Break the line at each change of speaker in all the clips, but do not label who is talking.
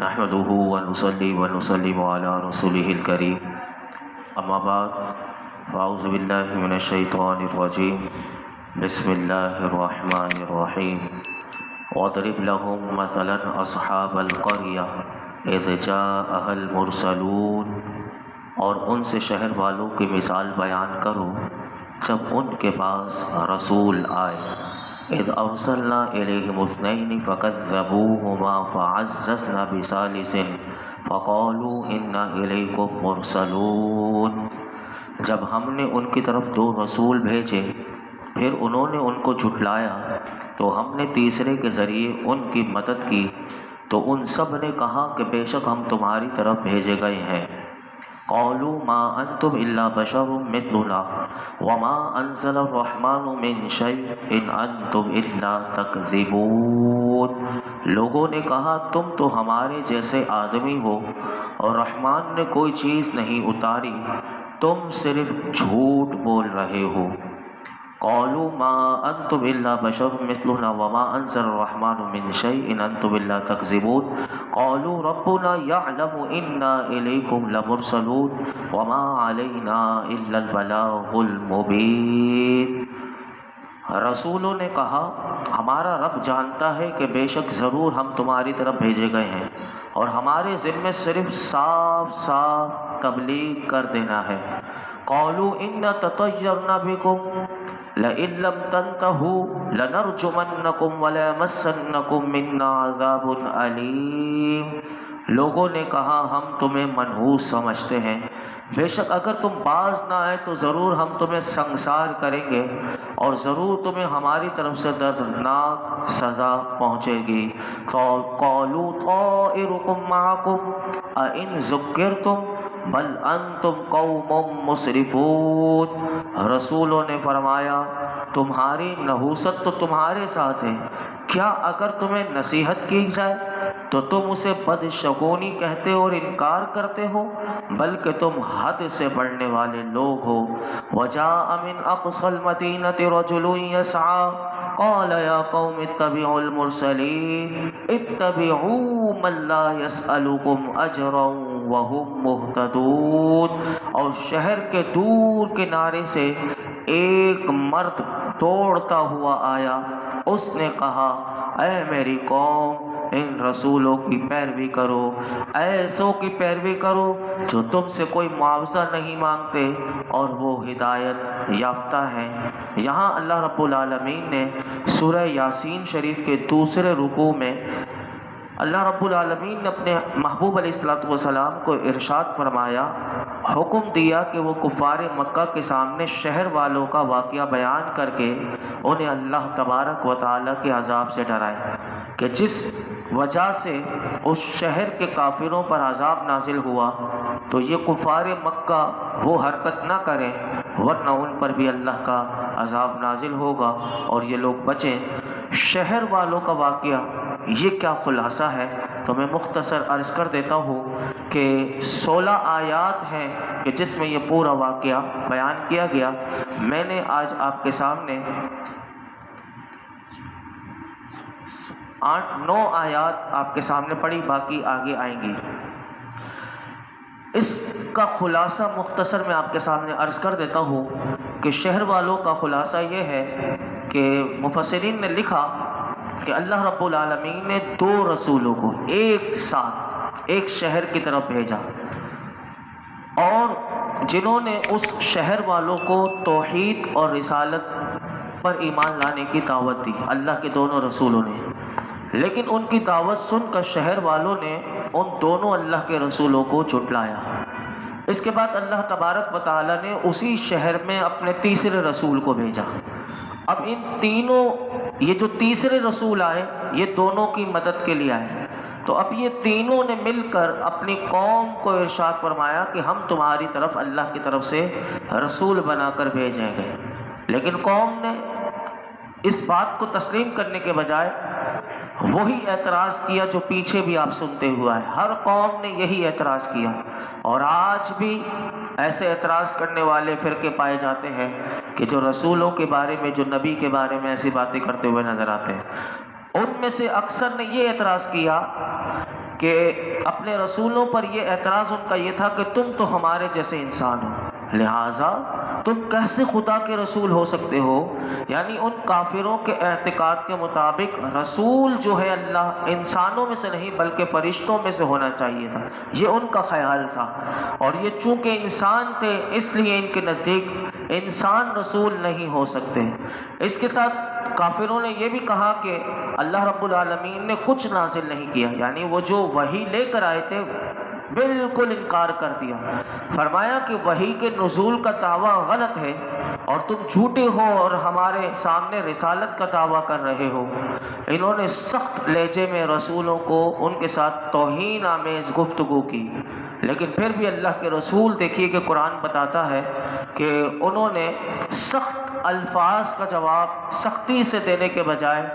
نحمده ونصلي ونسلم على رسوله الكريم أما بعد فأعوذ بالله من الشيطان الرجيم بسم الله الرحمن الرحيم واضرب لهم مثلا أصحاب القرية إذ جاءها المرسلون، اور ان سے شہر والوں کی مثال بیان کرو جب ان کے پاس رسول آئے۔ اذ ارسلنا الیہم اثنین فکذبوہما فعززنا بثالث فقالوا انا الیکم مرسلون، جب ہم نے ان کی طرف دو رسول بھیجے پھر انہوں نے ان کو جھٹلایا تو ہم نے تیسرے کے ذریعے ان کی مدد کی، تو ان سب نے کہا کہ بے شک ہم تمہاری طرف بھیجے گئے ہیں۔ قالوا ما انتم الا بشر مثلنا وما انزل الرحمن من شيء ان انتم الا تكذبون، لوگوں نے کہا تم تو ہمارے جیسے آدمی ہو اور رحمان نے کوئی چیز نہیں اتاری، تم صرف جھوٹ بول رہے ہو۔ قالوا ما انتم الا بشر مثلنا وما انزل الرحمن من شيء ان انتم الا تكذبون قالوا ربنا يعلم انا اليكم لمرسلون وما علينا الا البلاغ المبين، رسولوں نے کہا ہمارا رب جانتا ہے کہ بے شک ضرور ہم تمہاری طرف بھیجے گئے ہیں اور ہمارے ذمے صرف صاف صاف تبلیغ کر دینا ہے۔ قالوا انا تطيرنا بكم لئن لم تنتهوا لنرجمنكم وليمسنكم منا عذاب علیم، لوگوں نے کہا ہم تمہیں منحوس سمجھتے ہیں، بے شک اگر تم باز نہ آئے تو ضرور ہم تمہیں سنگسار کریں گے اور ضرور تمہیں ہماری طرف سے دردناک سزا پہنچے گی۔ قالوا طائركم معكم أئن ذكرتم بل انتم قوم مسرفون، رسولوں نے فرمایا تمہاری نحوست تو تمہارے ساتھ ہے، کیا اگر تمہیں نصیحت کی جائے تو تم اسے بدشگونی کہتے اور انکار کرتے ہو، بلکہ تم حد سے بڑھنے والے لوگ ہو۔ وجاء من اقصى المدينة رجل يسعى قال يا قوم اتبعوا المرسلين اتبعوا من لا يسألكم اجرا وهم مهتدون، اور شہر کے دور کنارے سے ایک مرد دوڑتا ہوا آیا، اس نے کہا اے میری قوم ان رسولوں کی پیروی کرو، ایسوں کی پیروی کرو جو تم سے کوئی معاوضہ نہیں مانگتے اور وہ ہدایت یافتہ ہیں۔ یہاں اللہ رب العالمین نے سورہ یاسین شریف کے دوسرے رکوع میں اللہ رب العالمین نے اپنے محبوب علیہ السلام کو ارشاد فرمایا، حکم دیا کہ وہ کفار مکہ کے سامنے شہر والوں کا واقعہ بیان کر کے انہیں اللہ تبارک و تعالیٰ کے عذاب سے ڈرائے کہ جس وجہ سے اس شہر کے کافروں پر عذاب نازل ہوا، تو یہ کفار مکہ وہ حرکت نہ کریں ورنہ ان پر بھی اللہ کا عذاب نازل ہوگا اور یہ لوگ بچیں۔ شہر والوں کا واقعہ یہ کیا خلاصہ ہے تو میں مختصر عرض کر دیتا ہوں کہ 16 آیات ہیں کہ جس میں یہ پورا واقعہ بیان کیا گیا۔ میں نے آج آپ کے سامنے 8-9 آیات آپ کے سامنے پڑھی، باقی آگے آئیں گی۔ اس کا خلاصہ مختصر میں آپ کے سامنے عرض کر دیتا ہوں کہ شہر والوں کا خلاصہ یہ ہے کہ مفسرین نے لکھا کہ اللہ رب العالمین نے 2 رسولوں کو ایک ساتھ ایک شہر کی طرف بھیجا، اور جنہوں نے اس شہر والوں کو توحید اور رسالت پر ایمان لانے کی دعوت دی، اللہ کے دونوں رسولوں نے، لیکن ان کی دعوت سن کر شہر والوں نے ان دونوں اللہ کے رسولوں کو جھٹلایا۔ اس کے بعد اللہ تبارک و تعالیٰ نے اسی شہر میں اپنے تیسرے رسول کو بھیجا۔ اب ان تینوں، یہ جو تیسرے رسول آئے یہ دونوں کی مدد کے لیے آئے، تو اب یہ تینوں نے مل کر اپنی قوم کو ارشاد فرمایا کہ ہم تمہاری طرف اللہ کی طرف سے رسول بنا کر بھیجیں گے، لیکن قوم نے اس بات کو تسلیم کرنے کے بجائے وہی اعتراض کیا جو پیچھے بھی آپ سنتے ہوا ہے، ہر قوم نے یہی اعتراض کیا، اور آج بھی ایسے اعتراض کرنے والے فرقے پائے جاتے ہیں کہ جو رسولوں کے بارے میں، جو نبی کے بارے میں ایسی باتیں کرتے ہوئے نظر آتے ہیں۔ ان میں سے اکثر نے یہ اعتراض کیا کہ اپنے رسولوں پر یہ اعتراض ان کا یہ تھا کہ تم تو ہمارے جیسے انسان ہو، لہٰذا تم کیسے خدا کے رسول ہو سکتے ہو؟ یعنی ان کافروں کے اعتقاد کے مطابق رسول جو ہے اللہ انسانوں میں سے نہیں بلکہ فرشتوں میں سے ہونا چاہیے تھا، یہ ان کا خیال تھا۔ اور یہ چونکہ انسان تھے اس لیے ان کے نزدیک انسان رسول نہیں ہو سکتے۔ اس کے ساتھ کافروں نے یہ بھی کہا کہ اللہ رب العالمین نے کچھ نازل نہیں کیا، یعنی وہ جو وحی لے کر آئے تھے بالکل انکار کر دیا۔ فرمایا کہ وحی کے نزول کا دعویٰ غلط ہے اور تم جھوٹے ہو اور ہمارے سامنے رسالت کا دعویٰ کر رہے ہو۔ انہوں نے سخت لہجے میں رسولوں کو ان کے ساتھ توہین آمیز گفتگو کی، لیکن پھر بھی اللہ کے رسول دیکھیے کہ قرآن بتاتا ہے کہ انہوں نے سخت الفاظ کا جواب سختی سے دینے کے بجائے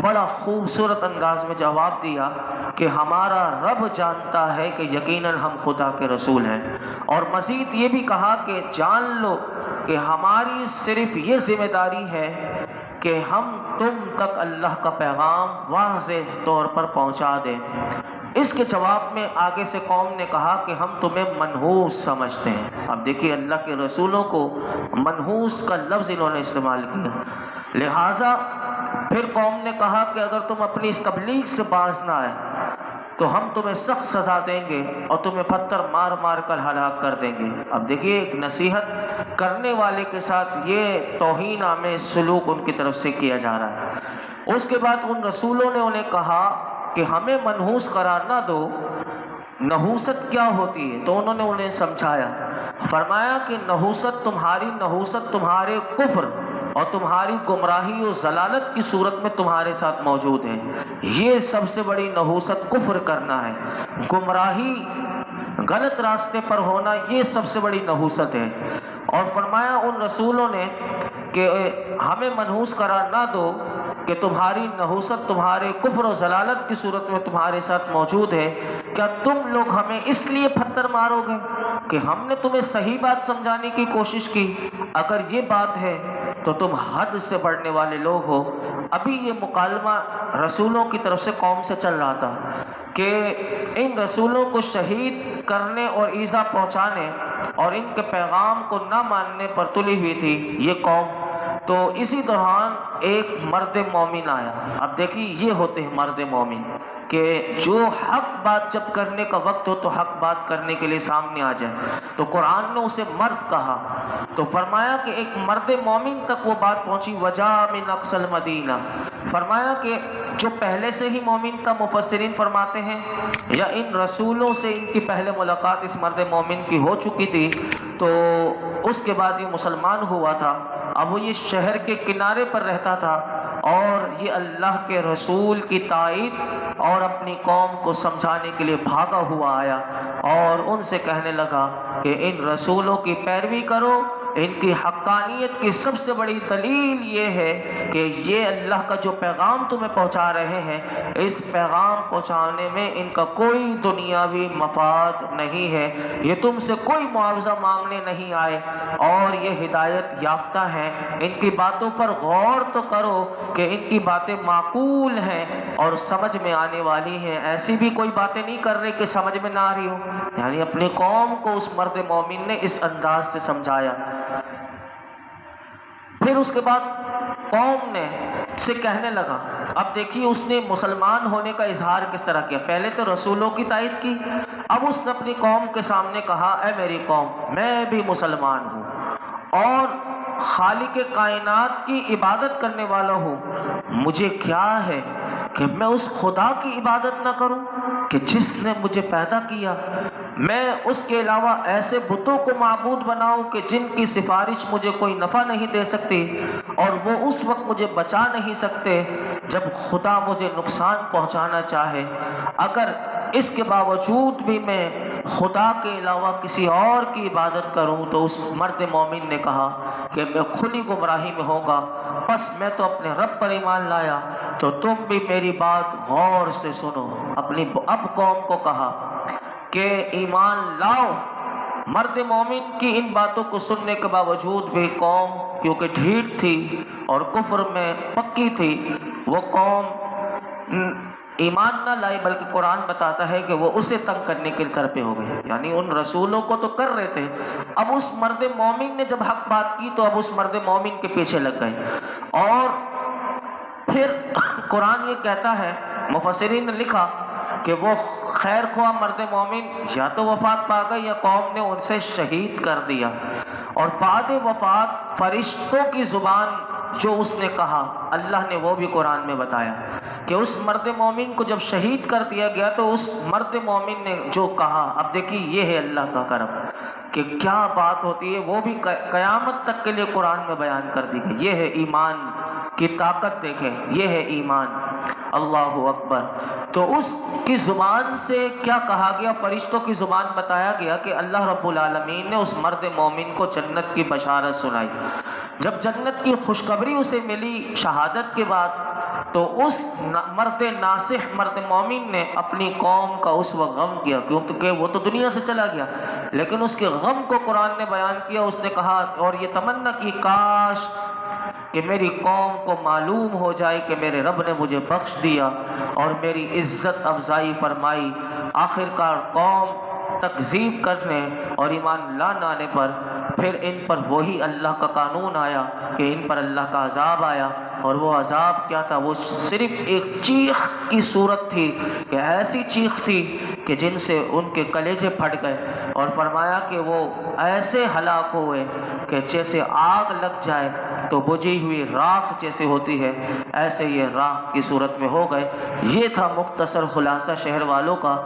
بڑا خوبصورت انداز میں جواب دیا کہ ہمارا رب جانتا ہے کہ یقیناً ہم خدا کے رسول ہیں، اور مزید یہ بھی کہا کہ جان لو کہ ہماری صرف یہ ذمہ داری ہے کہ ہم تم تک اللہ کا پیغام واضح طور پر پہنچا دیں۔ اس کے جواب میں آگے سے قوم نے کہا کہ ہم تمہیں منحوس سمجھتے ہیں۔ اب دیکھیے اللہ کے رسولوں کو منحوس کا لفظ انہوں نے استعمال کیا، لہٰذا پھر قوم نے کہا کہ اگر تم اپنی اس تبلیغ سے باز نہ آئے تو ہم تمہیں سخت سزا دیں گے اور تمہیں پتھر مار مار کر ہلاک کر دیں گے۔ اب دیکھیے ایک نصیحت کرنے والے کے ساتھ یہ توہین آمیز سلوک ان کی طرف سے کیا جا رہا ہے۔ اس کے بعد ان رسولوں نے انہیں کہا کہ ہمیں منحوس قرار نہ دو، نحوست کیا ہوتی ہے؟ تو انہوں نے انہیں سمجھایا، فرمایا کہ نحوست تمہارے کفر اور تمہاری گمراہی و ضلالت کی صورت میں تمہارے ساتھ موجود ہے۔ یہ سب سے بڑی نحوست کفر کرنا ہے، گمراہی غلط راستے پر ہونا یہ سب سے بڑی نحوست ہے۔ اور فرمایا ان رسولوں نے کہ ہمیں منحوس قرار نہ دو کہ تمہاری نحوست تمہارے کفر و ضلالت کی صورت میں تمہارے ساتھ موجود ہے۔ کیا تم لوگ ہمیں اس لیے پتھر مارو گے کہ ہم نے تمہیں صحیح بات سمجھانے کی کوشش کی؟ اگر یہ بات ہے تو تم حد سے بڑھنے والے لوگ ہو۔ ابھی یہ مکالمہ رسولوں کی طرف سے قوم سے چل رہا تھا کہ ان رسولوں کو شہید کرنے اور ایذا پہنچانے اور ان کے پیغام کو نہ ماننے پر تلی ہوئی تھی یہ قوم۔ تو اسی دوران ایک مرد مومن آیا۔ اب دیکھیے یہ ہوتے ہیں مرد مومن کہ جو حق بات جب کرنے کا وقت ہو تو حق بات کرنے کے لیے سامنے آ جائے۔ تو قرآن نے اسے مرد کہا، تو فرمایا کہ ایک مرد مومن تک وہ بات پہنچی، وجا من اقصى المدینہ۔ فرمایا کہ جو پہلے سے ہی مومن تھا، مفسرین فرماتے ہیں یا ان رسولوں سے ان کی پہلے ملاقات اس مرد مومن کی ہو چکی تھی، تو اس کے بعد یہ مسلمان ہوا تھا۔ اب وہ یہ شہر کے کنارے پر رہتا تھا اور یہ اللہ کے رسول کی تائید اور اپنی قوم کو سمجھانے کے لیے بھاگا ہوا آیا اور ان سے کہنے لگا کہ ان رسولوں کی پیروی کرو۔ ان کی حقانیت کی سب سے بڑی دلیل یہ ہے کہ یہ اللہ کا جو پیغام تمہیں پہنچا رہے ہیں، اس پیغام پہنچانے میں ان کا کوئی دنیاوی مفاد نہیں ہے، یہ تم سے کوئی معاوضہ مانگنے نہیں آئے اور یہ ہدایت یافتہ ہیں۔ ان کی باتوں پر غور تو کرو کہ ان کی باتیں معقول ہیں اور سمجھ میں آنے والی ہیں، ایسی بھی کوئی باتیں نہیں کر رہے کہ سمجھ میں نہ آ رہی ہو۔ یعنی اپنی قوم کو اس مرد مومن نے اس انداز سے سمجھایا۔ پھر اس کے بعد قوم نے سے کہنے لگا، اب دیکھیے اس نے مسلمان ہونے کا اظہار کس طرح کیا۔ پہلے تو رسولوں کی تائید کی، اب اس نے اپنی قوم کے سامنے کہا، اے میری قوم، میں بھی مسلمان ہوں اور خالق کائنات کی عبادت کرنے والا ہوں۔ مجھے کیا ہے کہ میں اس خدا کی عبادت نہ کروں کہ جس نے مجھے پیدا کیا؟ میں اس کے علاوہ ایسے بتوں کو معبود بناؤں کہ جن کی سفارش مجھے کوئی نفع نہیں دے سکتی اور وہ اس وقت مجھے بچا نہیں سکتے جب خدا مجھے نقصان پہنچانا چاہے؟ اگر اس کے باوجود بھی میں خدا کے علاوہ کسی اور کی عبادت کروں تو اس مرد مومن نے کہا کہ میں کھلی گمراہی میں ہوگا، بس میں تو اپنے رب پر ایمان لایا، تو تم بھی میری بات غور سے سنو۔ اب قوم کو کہا کہ ایمان لاؤ۔ مرد مومن کی ان باتوں کو سننے کے باوجود بھی قوم کیونکہ ڈھیٹ تھی اور کفر میں پکی تھی، وہ قوم ایمان نہ لائے، بلکہ قرآن بتاتا ہے کہ وہ اسے تنگ کرنے کے طر پہ ہو گئے. یعنی ان رسولوں کو تو کر رہے تھے، اب اس مرد مومن نے جب حق بات کی تو اب اس مرد مومن کے پیچھے لگ گئے. اور پھر قرآن یہ کہتا ہے، مفسرین نے لکھا کہ وہ خیر خواہ مرد مومن یا تو وفات پا گئے یا قوم نے ان سے شہید کر دیا. اور بعد وفات فرشتوں کی زبان جو اس نے کہا، اللہ نے وہ بھی قرآن میں بتایا کہ اس مرد مومن کو جب شہید کر دیا گیا تو اس مرد مومن نے جو کہا، اب دیکھیے یہ ہے اللہ کا کرم کہ کیا بات ہوتی ہے، وہ بھی قیامت تک کے لیے قرآن میں بیان کر دی گئی. یہ ہے ایمان کی طاقت، دیکھیں یہ ہے ایمان. اللہ اکبر. تو اس کی زبان سے کیا کہا گیا، فرشتوں کی زبان بتایا گیا کہ اللہ رب العالمین نے اس مرد مومن کو جنت کی بشارت سنائی. جب جنت کی خوشخبری اسے ملی شہادت کے بعد تو اس مرد ناصح مرد مومن نے اپنی قوم کا اس وقت غم کیا، کیونکہ وہ تو دنیا سے چلا گیا، لیکن اس کے غم کو قرآن نے بیان کیا. اس نے کہا اور یہ تمنا کی، کاش کہ میری قوم کو معلوم ہو جائے کہ میرے رب نے مجھے بخش دیا اور میری عزت افزائی فرمائی. آخرکار قوم تکذیب کرنے اور ایمان لا لانے پر پھر ان پر وہی اللہ کا قانون آیا کہ ان پر اللہ کا عذاب آیا. اور وہ عذاب کیا تھا؟ وہ صرف ایک چیخ کی صورت تھی کہ ایسی چیخ تھی کہ جن سے ان کے کلیجے پھٹ گئے. اور فرمایا کہ وہ ایسے ہلاک ہوئے کہ جیسے آگ لگ جائے تو بجھی ہوئی راکھ جیسے ہوتی ہے، ایسے یہ راکھ کی صورت میں ہو گئے. یہ تھا مختصر خلاصہ شہر والوں کا.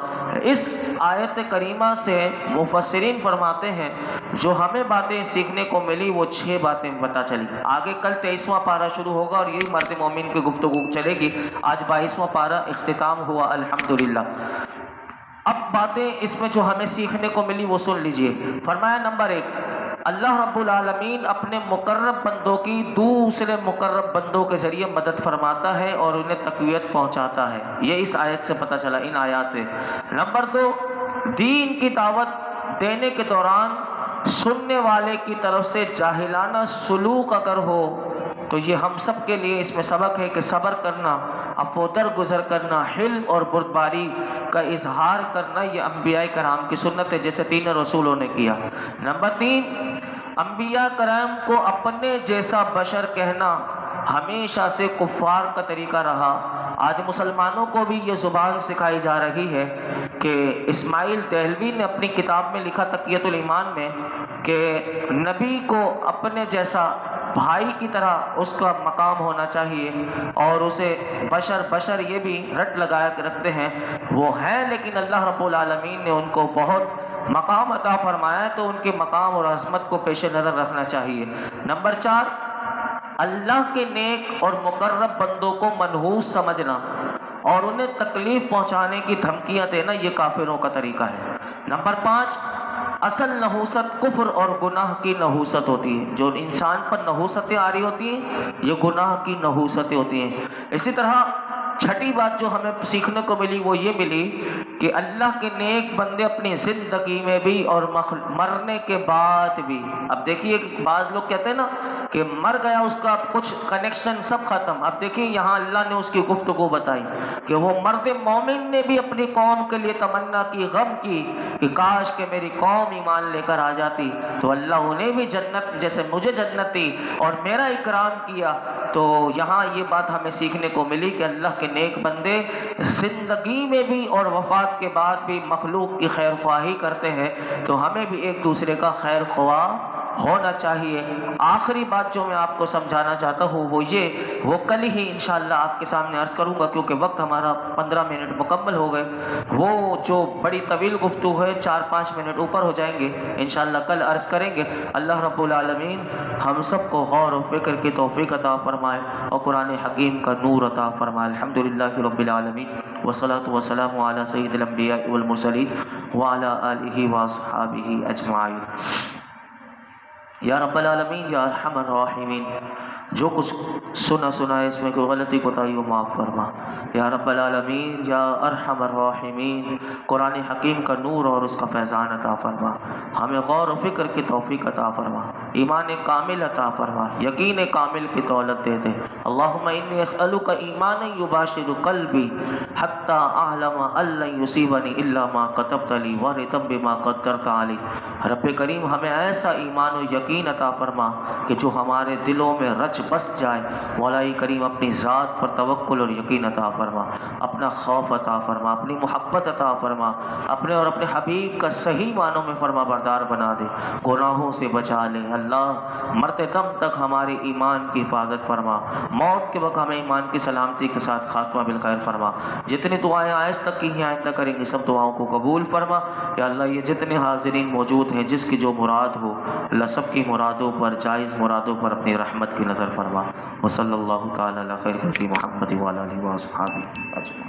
اس آیت کریمہ سے مفسرین فرماتے ہیں جو ہمیں باتیں سیکھنے کو ملی وہ 6 باتیں پتہ چلی. آگے کل 23واں پارہ شروع ہوگا اور یہی مرد مومن کی گفتگو چلے گی. آج 22واں پارہ اختتام ہوا الحمدللہ. اب باتیں اس میں جو ہمیں سیکھنے کو ملی وہ سن لیجئے. فرمایا نمبر 1، اللہ رب العالمین اپنے مقرب بندوں کی دوسرے مقرب بندوں کے ذریعے مدد فرماتا ہے اور انہیں تقویت پہنچاتا ہے. یہ اس آیت سے پتہ چلا، ان آیات سے. نمبر 2، دین کی دعوت دینے کے دوران سننے والے کی طرف سے جاہلانہ سلوک اگر ہو تو یہ ہم سب کے لیے اس میں سبق ہے کہ صبر کرنا، عفو درگزر کرنا، حلم اور بردباری کا اظہار کرنا یہ انبیاء کرام کی سنت ہے جیسے 3 رسولوں نے کیا. نمبر 3، انبیاء کرام کو اپنے جیسا بشر کہنا ہمیشہ سے کفار کا طریقہ رہا. آج مسلمانوں کو بھی یہ زبان سکھائی جا رہی ہے کہ اسماعیل دہلوی نے اپنی کتاب میں لکھا تقیۃ الایمان میں کہ نبی کو اپنے جیسا بھائی کی طرح اس کا مقام ہونا چاہیے، اور اسے بشر یہ بھی رٹ لگایا کے رکھتے ہیں وہ ہیں، لیکن اللہ رب العالمین نے ان کو بہت مقام عطا فرمایا ہے تو ان کے مقام اور عظمت کو پیش نظر رکھنا چاہیے. نمبر 4، اللہ کے نیک اور مقرب بندوں کو منحوس سمجھنا اور انہیں تکلیف پہنچانے کی دھمکیاں دینا یہ کافروں کا طریقہ ہے. نمبر 5، اصل نحوست کفر اور گناہ کی نحوست ہوتی ہے. جو انسان پر نحوستیں آ رہی ہوتی ہیں یہ گناہ کی نحوستیں ہوتی ہیں. اسی طرح چھٹی بات جو ہمیں سیکھنے کو ملی وہ یہ ملی کہ اللہ کے نیک بندے اپنی زندگی میں بھی اور مرنے کے بعد بھی، اب دیکھیے بعض لوگ کہتے ہیں نا کہ مر گیا اس کا کچھ کنیکشن سب ختم. اب دیکھیے یہاں اللہ نے اس کی گفتگو بتائی کہ وہ مرد مومن نے بھی اپنی قوم کے لیے تمنا کی، غم کی کہ کاش کہ میری قوم ایمان لے کر آ جاتی تو اللہ انہیں بھی جنت جیسے مجھے جنت دی اور میرا اکرام کیا. تو یہاں یہ بات ہمیں سیکھنے کو ملی کہ اللہ کے نیک بندے زندگی میں بھی اور وفات کے بعد بھی مخلوق کی خیر خواہی کرتے ہیں، تو ہمیں بھی ایک دوسرے کا خیر خواہ ہونا چاہیے. آخری بات جو میں آپ کو سمجھانا چاہتا ہوں وہ کل ہی انشاءاللہ آپ کے سامنے عرض کروں گا کیونکہ وقت ہمارا 15 منٹ مکمل ہو گئے. وہ جو بڑی طویل گفتگو ہے 4-5 منٹ اوپر ہو جائیں گے انشاءاللہ کل عرض کریں گے. اللہ رب العالمین ہم سب کو غور و فکر کی توفیق عطا فرمائے اور قرآن حکیم کا نور عطا فرمائے. الحمدللہ رب العالمین والصلاة والسلام علی سید الانبیاء والمرسلین وعلی آلہ واصحابہ اجمعین. یا رب العالمین یا ارحم الراحمین جو کچھ سنا ہے اس میں کوئی غلطی کوتاہی ہو معاف فرما یا رب العالمین، یا ارحم الراحمین۔ قرآن حکیم کا نور اور اس کا فیضان عطا فرما، ہمیں غور و فکر کی توفیق عطا فرما، ایمان کامل عطا فرما، یقین کامل کی دولت دے دے۔ اللہم انی اسألک ایمانا یباشر قلبی حتی اعلم ان لن یصیبنی الا ما کتبت لی ورضا بما قدرت علی۔ رب کریم ہمیں ایسا ایمان و یقین عطا فرما کہ جو ہمارے دلوں میں رچ بس جائے۔ مولا کریم اپنی ذات پر توکل اور یقین عطا فرما، اپنا خوف عطا فرما، اپنی محبت عطا فرما، اپنے اور اپنے حبیب کا صحیح معنوں میں فرما بردار بنا دے، گناہوں سے بچا لے۔ اللہ مرتے دم تک ہمارے ایمان کی حفاظت فرما، موت کے وقت ہمیں ایمان کی سلامتی کے ساتھ خاتمہ بالخیر فرما۔ جتنی دعائیں آج تک کی ہیں آئندہ کریں گے، سب دعاؤں کو قبول فرما۔ یا اللہ یہ جتنے حاضرین موجود ہیں، جس کی جو مراد ہو اللہ سب کی مرادوں پر، جائز مرادوں پر اپنی رحمت کی نظر فرما۔ وصلی اللہ تعالی علی خیر خلقہ محمد وعلی آلہ وصحبہ اجمعین۔